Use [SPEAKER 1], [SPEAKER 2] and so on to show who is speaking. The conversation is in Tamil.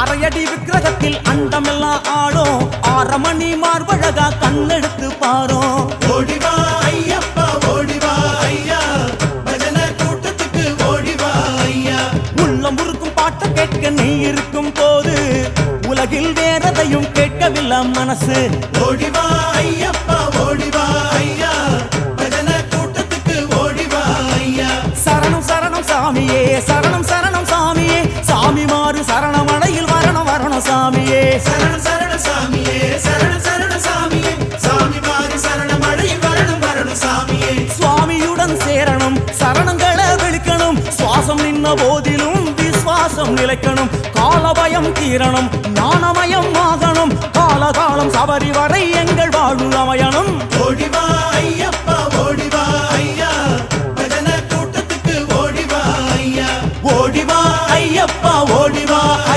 [SPEAKER 1] அரையடி விக்கிரகத்தில் அண்டமெல்லாம் ஆடும் 6 மணி மார்பழகா கண்ணெடுத்து பாரும்
[SPEAKER 2] ஓடிவா ஐயப்பா ஓடிவா ஐயா பஜனை கூட்டத்துக்கு ஓடிவா ஐயா
[SPEAKER 1] உள்ளம் உருக்கும் பாட்டை கேட்க நீ இருக்கும் போது உலகில் வேறதையும் கேட்கவில்லை மனசு
[SPEAKER 2] ஓடிவா ஐயப்பா ஓடிவா ஐயா பஜனை கூட்டத்துக்கு ஓடிவா ஐயா
[SPEAKER 1] சரணம் சரணம் சாமியே சரணம் சரணம் சாமியே சாமி மாறு சரணமடையில் வரணும் வரணும் சாமியே
[SPEAKER 2] சரண சரண சாமியே சரண சரண சாமியே சாமி மாறி சரணமடையில் வரணும் வரணும் சாமியே
[SPEAKER 1] சுவாமியுடன் சேரணும் சரணங்களை விழிக்கணும் சுவாசம் நின்ன போதிலும் விசுவாசம் நிலைக்கணும் காலபயம் தீரணும் ஞானமயம் ஆகணும் காலகாலம் சபரி வரை எங்கள் வாழ்வு அமையணும்
[SPEAKER 2] ஓடிவா